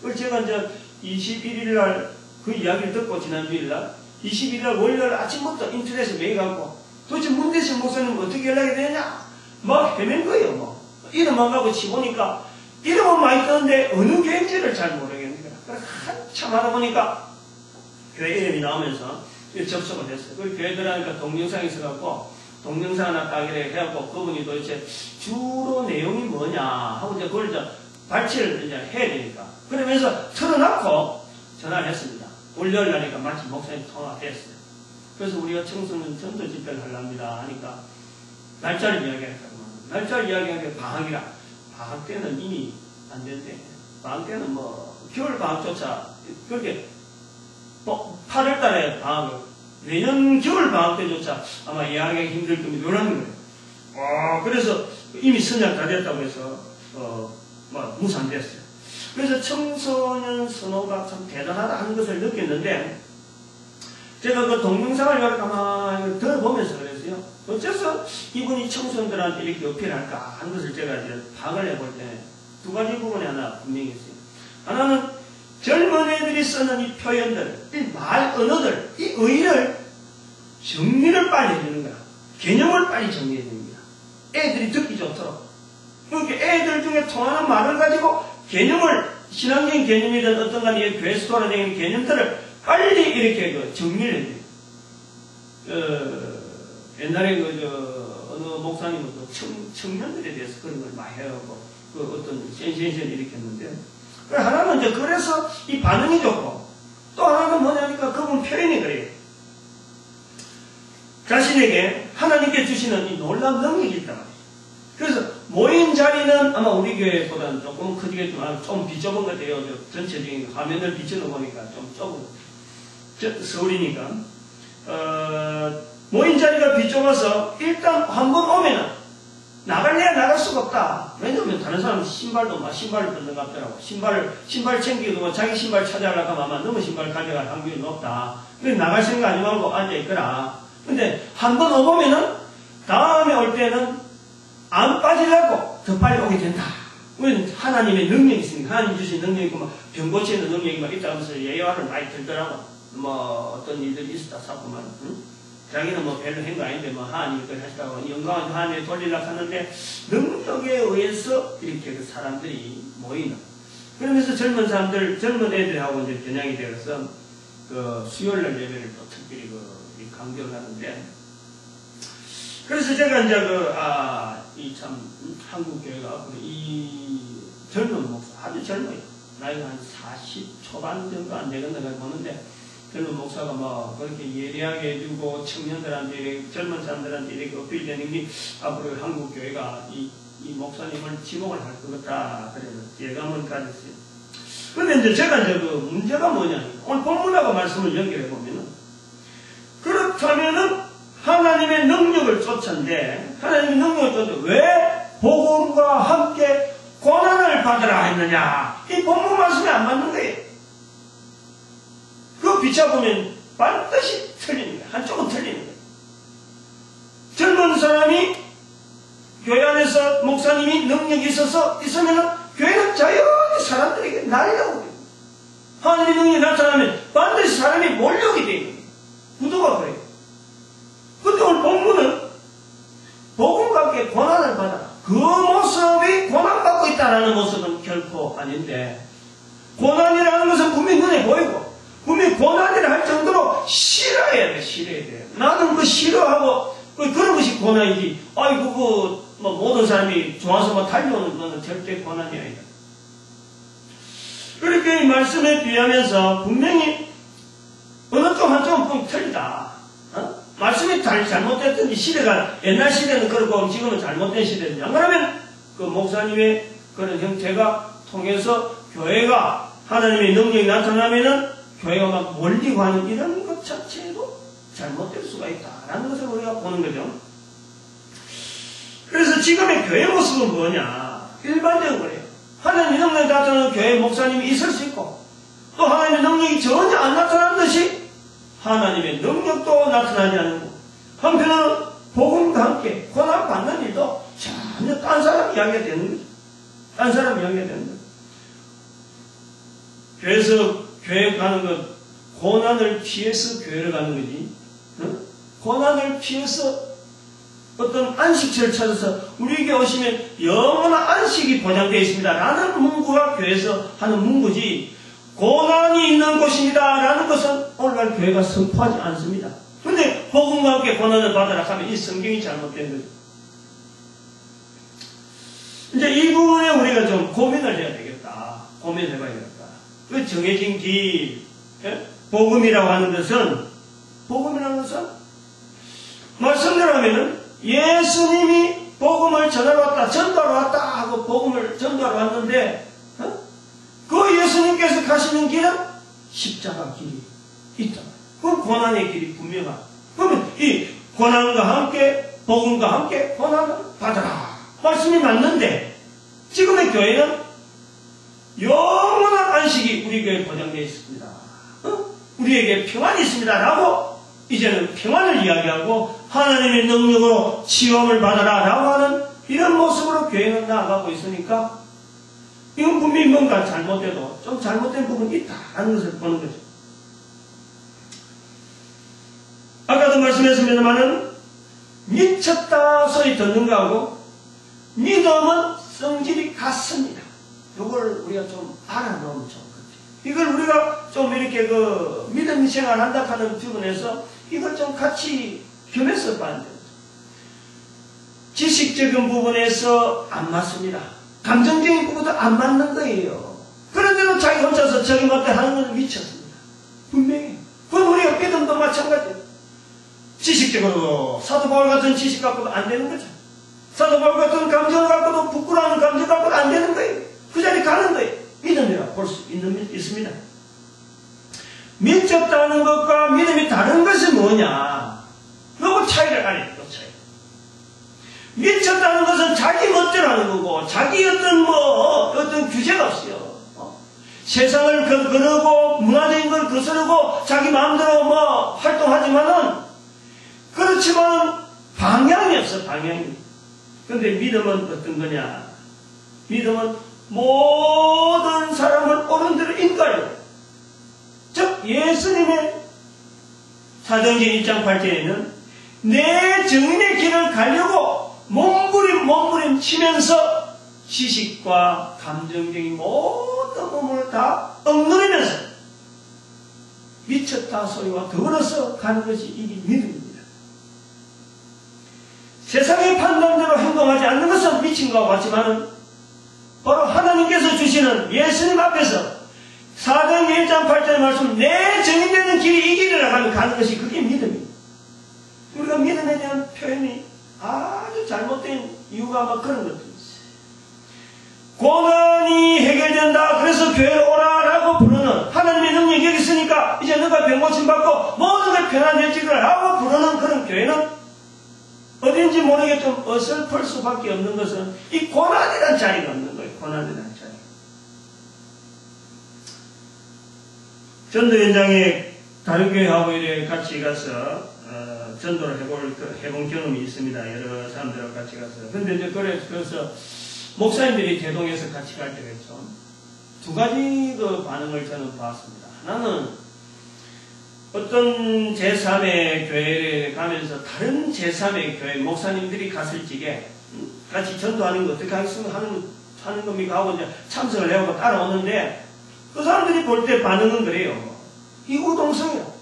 그래서 제가 이제 21일날 그 이야기를 듣고 지난주일날 21일 월요일 아침부터 인터넷에 매일갖고 도대체 문대식 목사님 어떻게 연락이 되냐? 막 헤맨 거예요. 이름만 가고 치보니까 이름은 많이 뜨는데 어느 교회인지를 잘 모르겠는 거야. 그래서 한참 하다 보니까 교회 이름이 나오면서 접속을 했어요. 그 교회 들어가니까 동영상이 있어갖고 동영상 하나 따기를 해갖고 그분이 도대체 주로 내용이 뭐냐 하고 이제 그걸 이제 발췌를 이제 해야 되니까 그러면서 틀어놓고 전화를 했습니다. 월요일 날이니까 마침 목사님 통화했어요. 그래서 우리가 청소년 전도 집회를 하려합니다 하니까 날짜를 이야기했다고. 날짜를 이야기하는 게 방학이라. 방학 때는 이미 안 된대. 방학 때는 겨울 방학조차 그렇게 8월 달에 방학을 내년 겨울 방학 때조차 아마 예약하기 힘들 겁니다. 이러는 거예요. 그래서 이미 선약 다 됐다고 해서 무산됐어요. 그래서 청소년 선호가 참 대단하다 하는 것을 느꼈는데 제가 그 동영상을 가만히 들어보면서 그랬어요. 어째서 이분이 청소년들한테 이렇게 어필할까 하는 것을 제가 이제 파악을 해볼 때 두 가지 부분이 하나 분명히 있어요. 하나는 젊은 애들이 쓰는 이 표현들, 이 말 언어들, 이 의의를 정리를 빨리 해주는 거야. 개념을 빨리 정리해 줍니다. 애들이 듣기 좋도록. 그러니까 애들 중에 통하는 말을 가지고 개념을 신앙적인 개념이든 어떤 간에 교회에서 돌아다니는 개념들을 빨리 이렇게 정리를 해야 돼요. 옛날에 어느 목사님은 청년들에 대해서 그런 걸 많이 해갖고 어떤 센세이션을 일으켰는데, 하나는 이제 그래서 이 반응이 좋고, 또 하나는 뭐냐니까 그분 표현이 그래요. 자신에게 하나님께 주시는 이 놀라운 능력이 있단 말이에요. 그래서 모인 자리는 아마 우리 교회보다는 조금 크지겠지만 좀 비좁은 것 같아요. 전체적인 화면을 비춰놓은 보니까 좀 좁은, 서울이니까. 모인 자리가 비좁아서 일단 한 번 오면은 나갈래야 나갈 수가 없다. 왜냐면 다른 사람은 신발도 막 신발을 뜯는 것 같더라고. 신발 챙기고 자기 신발 찾아가려고 하면 아마 너무 신발 가져갈 확률이 높다. 그래서 나갈 생각 하지 말고 앉아있거라. 근데 한 번 오보면은 다음에 올 때는 안 빠지려고 더 빨리 오게 된다. 왜냐면 하나님의 능력이 있으니까. 하나님 주신 능력이 있고 병 고치는 능력이 있다고 하면서 예화를 많이 들더라고. 어떤 일들이 있었다 사고만. 응? 자기는 별로 한 거 아닌데 하나님이 그걸 하시다고 영광을 하나님에 돌리려고 하는데 능력에 의해서 이렇게 그 사람들이 모이는. 그러면서 젊은 애들하고 이제 겨냥이 되어서 수요일날 예배를 또 특별히 강조를 하는데, 그래서 제가 이제 이 참 한국 교회가 이 젊은 목사, 아주 젊어요. 나이가 한 40 초반 정도 안 되겠는가 보는데, 젊은 목사가 그렇게 예리하게 해주고 청년들한테, 젊은 사람들한테 이렇게 어필되는 게 앞으로 한국 교회가 이 목사님을 지목을 할 것 같다. 그래서 예감을 가졌어요. 근데 이제 제가 문제가 뭐냐. 오늘 본문하고 말씀을 연결해 보면은, 그렇다면은 하나님의 능력을 쫓았는데, 하나님의 능력을 쫓았는데 왜 복음과 함께 고난을 받으라 했느냐. 이 본문 말씀이 안 맞는 거예요. 그거 비춰보면 반드시 틀리는 거예요. 한쪽은 틀리는 거예요. 젊은 사람이 교회 안에서 목사님이 능력이 있으면은 교회는 자연히 사람들에게 날려오게 됩니다. 하나님의 능력이 나타나면 반드시 사람이 몰려오게 됩니다. 구도가 그래요. 근데 오늘 본문은 복음과 함께 고난을 받아. 그 모습이 고난받고 있다는 모습은 결코 아닌데, 고난이라는 것은 분명히 눈에 보이고 분명히 고난이라 할 정도로 싫어해야 돼. 싫어해야 돼. 나는 싫어하고 그런 것이 고난이지. 아이고 모든 사람이 좋아서 달려오는 것은 절대 고난이 아니다. 그렇게 이 말씀에 비하면서 분명히 어느 쪽 한쪽은 틀리다. 말씀이 잘못됐든지 시대가 옛날 시대는 그렇고 지금은 잘못된 시대냐. 그러면 그 목사님의 그런 형태가 통해서 교회가 하나님의 능력이 나타나면은 교회가 막 몰리고 하는 이런 것 자체도 잘못될 수가 있다라는 것을 우리가 보는 거죠. 그래서 지금의 교회 모습은 뭐냐? 일반적으로 그래요. 하나님의 능력이 나타나는 교회 목사님이 있을 수 있고, 또 하나님의 능력이 전혀 안 나타나는 것이 하나님의 능력도 나타나지 않고, 한편으로는 복음과 함께 고난받는 일도 전혀 딴 사람 이야기가 되는 거죠. 딴 사람 이야기가 되는 거죠. 그래서 교회 가는 것, 고난을 피해서 교회를 가는 거지. 응? 고난을 피해서 어떤 안식처를 찾아서 우리에게 오시면 영원한 안식이 보장되어 있습니다 라는 문구가 교회에서 하는 문구지, 고난이 있는 곳입니다 라는 것은 오늘날 교회가 선포하지 않습니다. 그런데 복음과 함께 고난을 받으라 하면 이 성경이 잘못된 거죠. 이제 이 부분에 우리가 좀 고민을 해야 되겠다. 고민을 해봐야 되겠다. 그 정해진 길, 복음이라고 하는 것은, 말씀대로 하면은 예수님이 복음을 전하러 왔다, 전도하러 왔다 하고 복음을 전도하러 왔는데, 그 예수님께서 가시는 길은 십자가 길이 있다. 그 고난의 길이 분명하다. 그러면 이 고난과 함께, 복음과 함께 고난을 받아라. 말씀이 맞는데, 지금의 교회는 영원한 안식이 우리 교회에 보장되어 있습니다. 우리에게 평안이 있습니다 라고 이제는 평안을 이야기하고 하나님의 능력으로 치유함을 받아라 라고 하는 이런 모습으로 교회는 나아가고 있으니까, 이건 분명히 뭔가 잘못돼도 좀 잘못된 부분이 있다라는 것을 보는 거죠. 아까도 말씀했습니다만은 미쳤다 소리 듣는 거하고 믿음은 성질이 같습니다. 이걸 우리가 좀 알아놓으면 좋을 것 같아요. 이걸 우리가 좀 이렇게 그 믿음 생활 한다 하는 부분에서 이걸 좀 같이 겸해서 봐야 돼요. 지식적인 부분에서 안 맞습니다. 감정적인 부분도 안 맞는 거예요. 그런데도 자기 혼자서 저기 맞게 하는 건 미쳤습니다. 분명히. 그건 우리가 믿음도 마찬가지예요. 지식적으로 사도 바울 같은 지식 갖고도 안 되는 거죠. 사도 바울 같은 감정을 갖고도 부끄러운 감정 갖고도 안 되는 거예요. 그 자리에 가는 거예요. 믿음이라 볼 수 있습니다. 믿었다는 것과 믿음이 다른 것이 뭐냐? 요 차이를 알아야 돼요. 차이. 믿었다는 것은 자기 멋대로 하는 거고, 자기 어떤 규제가 없어요. 세상을 거르고, 문화적인 걸 거스르고, 자기 마음대로 활동하지만은, 그렇지만, 방향이 없어, 방향이. 근데 믿음은 어떤 거냐? 믿음은 모든 사람을 옳은 대로 인가해요. 즉, 예수님의 사도행전 1장 8절에는 내 증인의 길을 가려고 몸부림 치면서 지식과 감정적인 모든 몸을 다 억누르면서 미쳤다 소리와 더불어서 가는 것이 이게 믿음입니다. 세상의 판단대로 행동하지 않는 것은 미친 것과 같지만 바로 하나님께서 주시는 예수님 앞에서 사도행전 1장 8절의 말씀 내 정인되는 길이 이 길이라 하면 가는 것이 그게 믿음입니다. 우리가 믿음에 대한 표현이 아주 잘못된 이유가 막 그런 것도 있어요. 고난이 해결된다. 그래서 교회로 오라라고 부르는 하나님의 능력이 여기 있으니까 이제 너가 병고침 받고 모든 게 편안해지기를 하고 부르는 그런 교회는 어딘지 모르게 좀 어설플 수밖에 없는 것은 이 고난이라는 자리가 없는 거예요. 고난이라는 자리. 전도 현장에 다른 교회하고 이렇게 같이 가서 전도를 해본 경험이 있습니다. 여러 사람들하고 같이 가서. 근데 이제 그래서 목사님들이 대동해서 같이 갈 때가 있죠. 두 가지 그 반응을 저는 봤습니다. 하나는 어떤 제3의 교회를 가면서 다른 제3의 교회 목사님들이 갔을 적에 같이 전도하는 거 어떻게 하는 겁니까? 하고 이제 참석을 해오고 따라오는데 그 사람들이 볼 때 반응은 그래요. 이 우동성이요.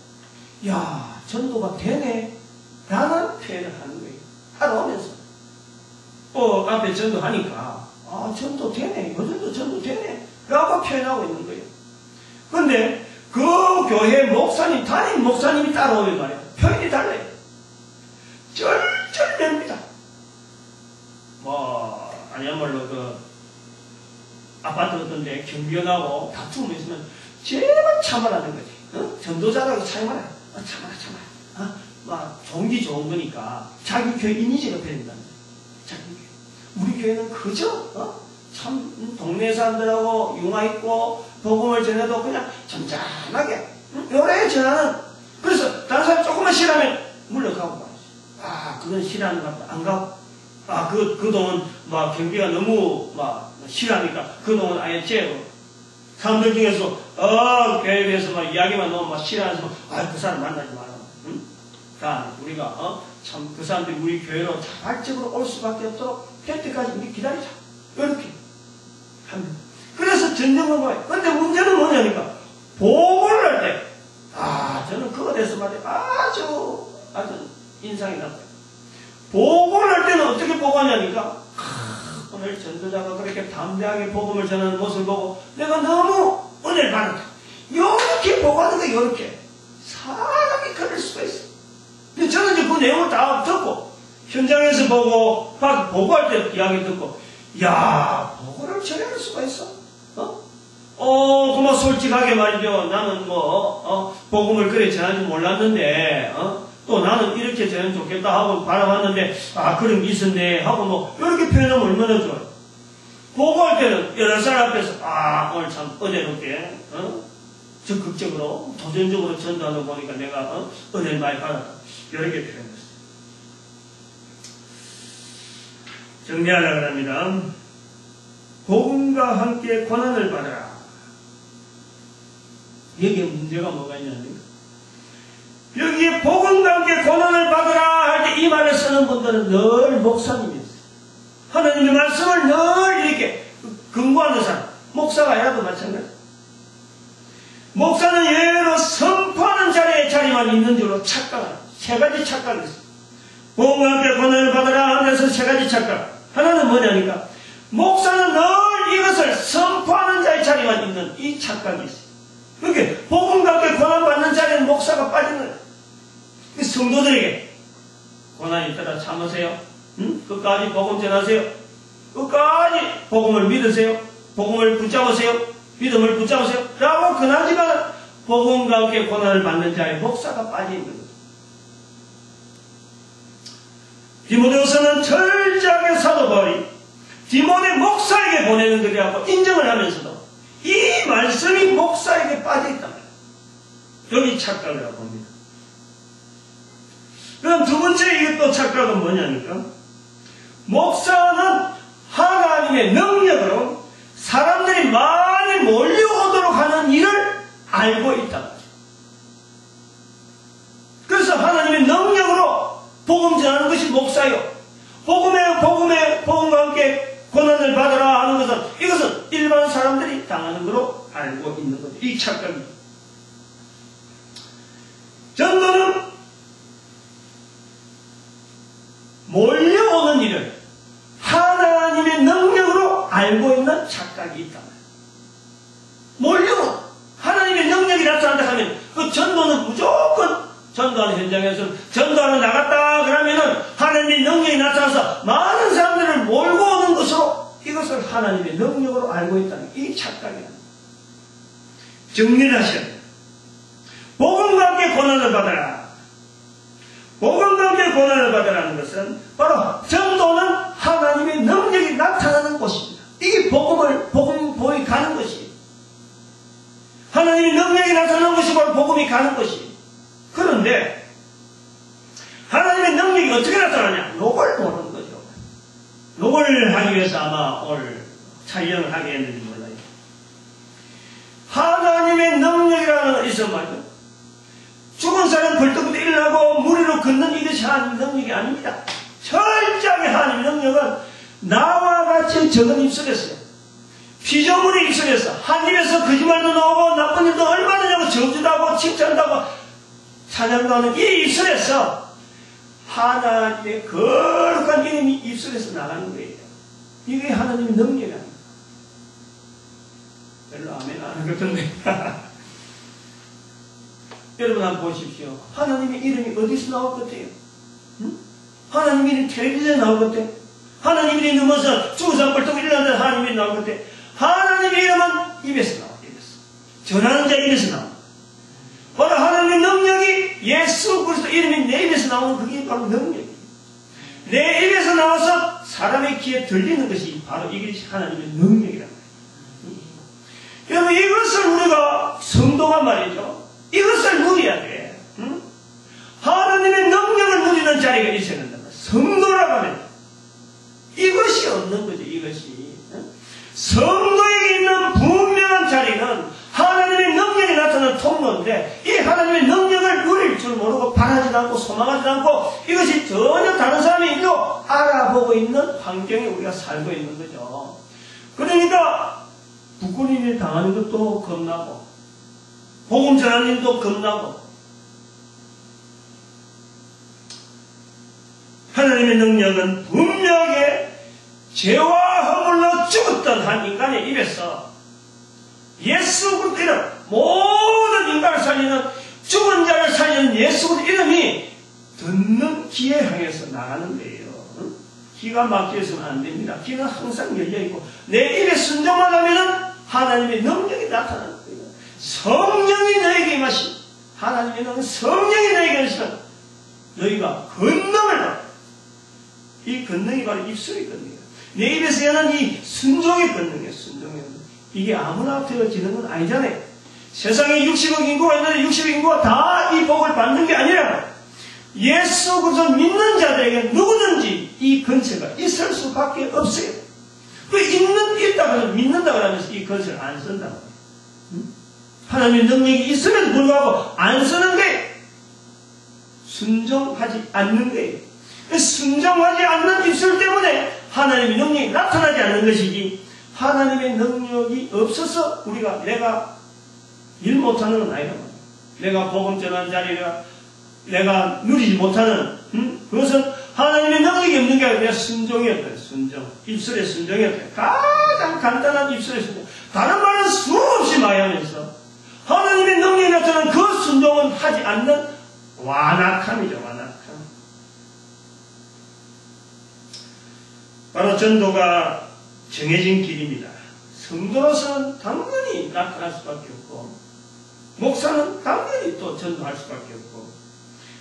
야, 전도가 되네. 라는 표현을 하는 거예요. 따라오면서. 앞에 전도하니까, 전도 되네. 요즘도 전도 되네. 라고 표현하고 있는 거예요. 그런데 그 교회 목사님, 담임 목사님이 따라오면 말이에요. 표현이 달라요. 쩔쩔댑니다. 아니야말로 아파트 같은 데 경비가 나고 다툼이 있으면 제발 참아라는 거지. 전도자라고 참아라. 참아라. 종기 좋은 거니까 자기 교회 이미지가 변한다는 거예요. 자기 교회. 우리 교회는 그저 참 동네 사람들하고 융화 있고 복음을 전해도 그냥 점잖하게 요래 전하는. 그래서 다른 사람 조금만 싫어하면 물러가고 말이지. 그건 싫어하는 것 같다. 안 가고. 그동안 경비가 너무 싫어하니까 그동안 아예 제로. 사람들 중에서 교회에 대해서 이야기만 너무 싫어하면서 그 사람 만나지 마라. 응? 우리가 참 그 사람들이 우리 교회로 자발적으로 올 수밖에 없도록 될 때까지 우리 기다리자. 이렇게 합니다. 그래서 전쟁을 봐요. 근데 문제는 뭐냐니까 보고를 할 때 저는 그거 대해서 말이에요. 아주 인상이 났어요. 보고를 할 때는 어떻게 보고하냐니까 오늘 전도자가 그렇게 담대하게 복음을 전하는 모습을 보고 내가 너무 은혜를 받았다. 이렇게 보고하는 거예요. 이렇게 사람이 그럴 수가 있어요. 근데 저는 이제 그 내용을 다 듣고 현장에서 보고할 때 이야기 듣고 보고를 전할 수가 있어? 그만 솔직하게 말이죠. 나는 복음을 그래 전하지 몰랐는데 또 나는 이렇게 되면 좋겠다 하고 바라봤는데 그런 게 있었네 하고 이렇게 표현하면 얼마나 좋아요. 보고할 때는 여러 사람 앞에서 오늘 참 은혜롭게 적극적으로 도전적으로 전도하는 거 보니까 내가 은혜를 많이 받았다. 여러 개 표현했어요. 정리하려고 합니다. 복음과 함께 고난을 받아라. 여기에 문제가 뭐가 있냐면 여기에 복음과 함께 고난을 받으라 할 때 이 말을 쓰는 분들은 늘 목사님이었어요. 하나님의 말씀을 늘 이렇게 근거하는 사람. 목사가 아니라도 마찬가지. 목사는 예외로 선포하는 자리에만 있는 줄로 착각을. 세 가지 착각이 있어요. 복음과 함께 고난을 받으라 하는 데서 세 가지 착각. 하나는 뭐냐니까 목사는 늘 이것을 선포하는 자의 자리만 있는 이 착각이 있어요. 그러니까 복음과 함께 고난 받는 자리에는 목사가 빠지는 거예요. 성도들에게 고난이 있더라 참으세요. 끝까지 복음 전하세요. 끝까지 복음을 믿으세요. 복음을 붙잡으세요. 믿음을 붙잡으세요. 라고 권하지만 복음과 함께 고난을 받는 자의 목사가 빠져있는 거예요. 디모데후서는 철저하게 사도 바울이 디모데 목사에게 보내는 것이라고 인정을 하면서도 이 말씀이 목사에게 빠져있단 말이에요. 여기 착각이라고 봅니다. 그럼 두 번째 이게 또 착각은 뭐냐니까 목사는 하나님의 능력으로 사람들이 많이 몰려오도록 하는 일을 알고 있단 말이에요. 그래서 하나님의 능력으로 복음 전하는 것이 목사요. 복음과 함께 고난을 받으라 하는 것은 이것은 일반 사람들이 당하는 것으로 알고 있는 거죠. 이 착각입니다. 전도는 몰려오는 일을 하나님의 능력으로 알고 있는 착각이 있다. 몰려오는 하나님의 능력이 나타난다 하면 그 전도는 무조건 전도하는 현장에서 전도하러 나갔다 그러면은 하나님의 능력이 나타나서 많은 사람들을 몰고 오는 것으로 이것을 하나님의 능력으로 알고 있다는 이 착각이다. 정리를 하셔야 돼요. 복음과 함께 고난을 받아라. 복음과 함께 고난을 받으라는 것은 바로 전도는 하나님의 능력이 나타나는 곳입니다. 이게 복음이 가는 것이에요. 하나님의 능력이 나타나는 것이 바로 복음이 가는 것이에요. 그런데 하나님의 능력이 어떻게 나타나냐? 요걸 보는 거죠. 요걸 하기 위해서 아마 오늘 촬영을 하게 했는지 몰라요. 하나님의 능력이라는 것이 있어 말이죠. 죽은 사람 벌떡부터 일어나고 무리로 걷는 이것이 하나님의 능력이 아닙니다. 철저하게 하나님의 능력은 나와 같이 적은 입술에서요. 피조물의 입술에서 한 입에서 거짓말도 나오고 나쁜 일도 얼마나 나고 저주도 하고 칭찬도 하고 찬양도 하는 이 입술에서 하나님의 거룩한 이름이 입술에서 나가는 거예요. 이게 하나님의 능력이 아닙니다. 별로 아멘 안 하거든요. 여러분 한번 보십시오. 하나님의 이름이 어디서 나올 것 같아요? 하나님의 이름이 텔레비전에 나올 것 같아요? 하나님의 이름이 넘어서 죽은 사람 벌떡 일어나는 하나님의 이름이 나올 것 같아요? 하나님의 이름은 입에서 나와요. 입에서. 전하는 자 입에서 나와요. 바로 하나님의 능력이 예수 그리스도 이름이 내 입에서 나오는 그게 바로 능력이에요. 내 입에서 나와서 사람의 귀에 들리는 것이 바로 이게 하나님의 능력이란 말이에요. 여러분 이것을 우리가 성도가 말이죠. 이것을 누려야 돼. 응? 하나님의 능력을 누리는 자리가 있어야 된다. 성도라고 하면 이것이 없는 거죠. 이것이. 응? 성도에게 있는 분명한 자리는 하나님의 능력이 나타나는 통로인데 이 하나님의 능력을 누릴 줄 모르고 바라지도 않고 소망하지도 않고 이것이 전혀 다른 사람이 일로 알아보고 있는 환경에 우리가 살고 있는 거죠. 그러니까 북군인이 당하는 것도 겁나고 복음 전하는 일도 겁나고 하나님의 능력은 분명하게 죄와 허물로 죽었던 한 인간의 입에서 예수 그리스도 이름, 모든 인간을 살리는 죽은 자를 살리는 예수 그리스도 이름이 듣는 귀에 향해서 나가는 거예요. 귀가 막혀서는 안 됩니다. 귀는 항상 열려있고 내 입에 순종만 하면은 하나님의 능력이 나타나는 거예요. 성령이 너에게 임하신 하나님의 능력, 성령이 너에게 임하시면 너희가 권능을 받아. 이 권능이 바로 입술의 권능이에요. 내 입에서 여는 이 순종의 권능이에요. 순종의 권능. 이게 아무나 되어지는 건 아니잖아요. 세상에 60억 인구가 있는데 60억 인구가 다 이 복을 받는 게 아니라 예수 그리스도 믿는 자들에게 누구든지 이 건세가 있을 수밖에 없어요. 있다고 믿는다고 하면서 이 건세를 안 쓴다고. 하나님의 능력이 있음에도 불구하고 안 쓰는 게 순종하지 않는 거예요. 순종하지 않는 입술 때문에 하나님의 능력이 나타나지 않는 것이지 하나님의 능력이 없어서 우리가 내가 일 못하는 건 아니란 말이야. 내가 복음 전하는 자리가 내가 누리지 못하는 그것은 하나님의 능력이 없는 게 아니라 순종이었다. 순종. 입술의 순종이었다. 가장 간단한 입술의 순종. 다른 말은 수없이 많이 하면서 하나님의 능력이 나타나는 그 순종은 하지 않는 완악함이죠. 완악함. 바로 전도가 정해진 길입니다. 성도로서는 당연히 나타날 수밖에 없고 목사는 당연히 또 전도할 수밖에 없고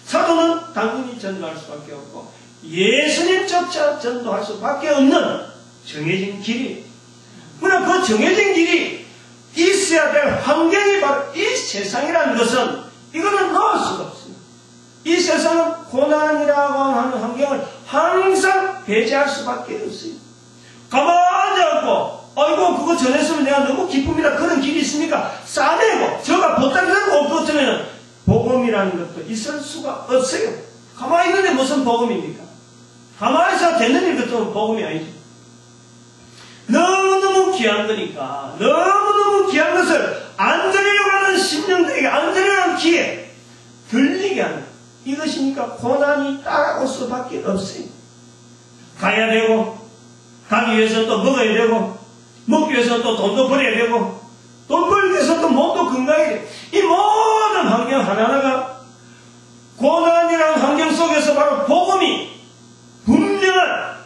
사도는 당연히 전도할 수밖에 없고 예수님조차 전도할 수밖에 없는 정해진 길이. 그러나 그 정해진 길이 있어야 될 환경이 바로 이 세상이라는 것은 이거는 넣을 수가 없습니다. 이 세상은 고난이라고 하는 환경을 항상 배제할 수밖에 없어요. 가만히 앉아갖고 아이고 그거 전했으면 내가 너무 기쁩니다. 그런 길이 있으니까 싸내고 저가 보따리라고 없었으면 복음이라는 것도 있을 수가 없어요. 가만히 있는데 무슨 복음입니까? 가만히 있어야 되는 일 같으면 복음이 아니죠. 너무너무 귀한 거니까 너무너무 귀한 것을 안 드리려고 하는 심령들에게 안 드리려고 하는 기회 들리게 하는 이것이니까 고난이 따라올 수밖에 없어요. 가야 되고 가기 위해서 또 먹어야 되고 먹기 위해서 또 돈도 벌어야 되고 돈 벌기 위해서 또 몸도 건강해야 돼. 이 모든 환경 하나하나가 고난이라는 환경 속에서 바로 복음이 분명한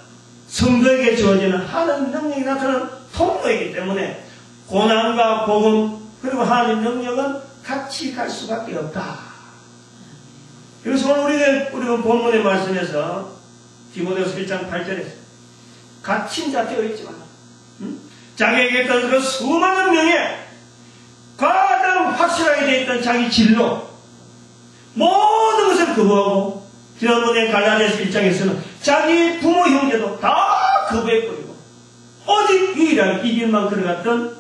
성도에게 주어지는 하나님 능력이 나타나는 통로이기 때문에 고난과 복음 그리고 하나님 능력은 같이 갈 수밖에 없다. 그래서 오늘 우리가 본문의 말씀에서 디모데후서 1장 8절에 갇힌 자 되어 있지 마라. 자기에게 있던 그 수많은 명예 가장 확실하게 되어 있던 자기 진로 모든 것을 거부하고 지난번에 갈라디아서 1장에서는 자기 부모 형제도 다 거부해버리고 오직 유일하게 이 길만 걸어갔던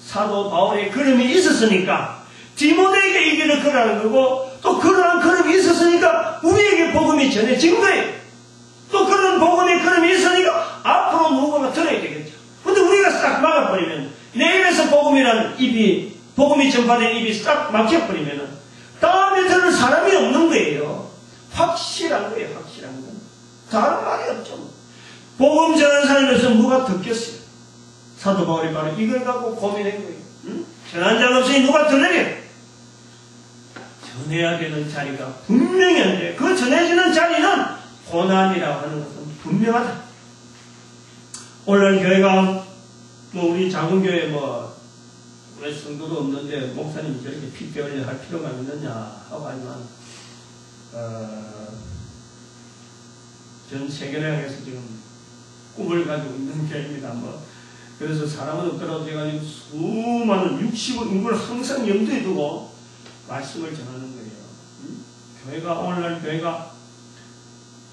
사도 바울의 걸음이 있었으니까 디모데에게 이 길을 걸어가는 거고 또 그러한 걸음이 있었으니까 우리에게 복음이 전해진 거예요. 또 그런 복음의 걸음이 있으니까 앞으로 누군가 들어야 되겠죠. 근데 우리가 싹 막아버리면 내 입에서 복음이라는 입이 복음이 전파된 입이 싹 막혀버리면 다음에 들을 사람이 없는 거예요. 확실한 거예요. 확실한 건 다른 말이 없죠. 복음 전하는 사람에서 누가 듣겠어요? 사도 바울이 바로 이걸 갖고 고민한 거예요. 전한 자가 없으니 누가 들으려? 전해야 되는 자리가 분명히 한데 그 전해지는 자리는 고난이라고 하는 것은 분명하다. 오늘 교회가 우리 작은 교회 왜 성도도 없는데 목사님이 저렇게 피 흘려 할 필요가 있느냐 하고 하지만 전 세계를 향해서 지금 꿈을 가지고 있는 교회입니다. 그래서 사람은 없더라도 제가 수많은 60억 인구를 항상 염두에 두고 말씀을 전하는 거예요. 교회가 오늘날 교회가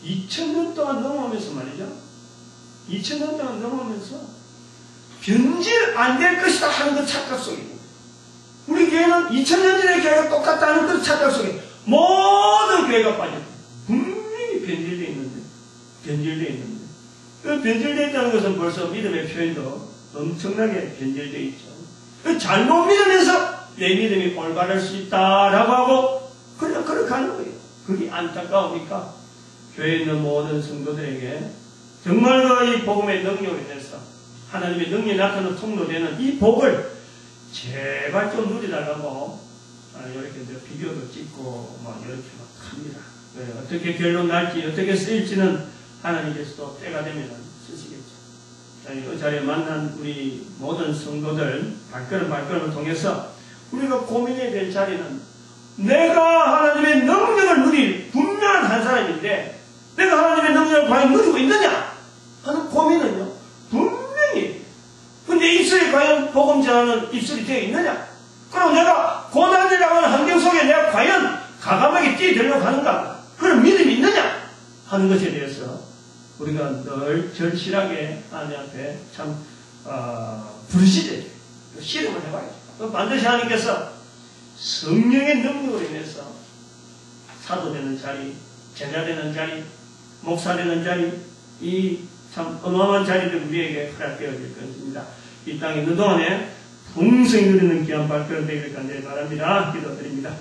2000년 동안 넘어오면서 말이죠. 2000년 동안 넘어오면서 변질 안 될 것이다 하는 그 착각 속에 우리 교회는 2000년 전의 교회가 똑같다는 그 착각 속에 모든 교회가 빠졌다. 분명히 변질되어 있는데 그 변질되어 있다는 것은 벌써 믿음의 표현도 엄청나게 변질되어 있죠. 잘못 믿으면서 내 믿음이 올바를 수 있다라고 하고 그냥 그렇게 하는 거예요. 그게 안타까우니까 교회에 있는 모든 성도들에게 정말로 이 복음의 능력으로 인해서 하나님의 능력이 나타나는 통로되는 이 복을 제발 좀 누리달라고 이렇게 비디오도 찍고 이렇게 합니다. 어떻게 결론 날지 어떻게 쓰일지는 하나님께서도 때가 되면 쓰시겠죠. 이 자리에 만난 우리 모든 성도들 발걸음을 통해서 우리가 고민해야 될 자리는 내가 하나님의 능력을 누릴 분명한 한 사람인데 내가 하나님의 능력을 과연 누리고 있느냐 하는 고민은요 분명히. 근데 입술이 과연 복음 전하는 입술이 되어 있느냐? 그럼 내가 고난이라고 하는 환경 속에 내가 과연 가감하게 뛰어들려고 하는가? 그런 믿음이 있느냐? 하는 것에 대해서 우리가 늘 절실하게 하나님 앞에 참 부르시되 실험을 해봐야죠. 반드시 하나님께서 성령의 능력으로 인해서 사도 되는 자리, 제자 되는 자리, 목사 되는 자리, 이 참 어마어마한 자리들 우리에게 허락되어질 것입니다. 이 땅에 있는 동안에 풍성히 누리는 귀한 발표가 되길 간절히 바랍니다. 기도드립니다.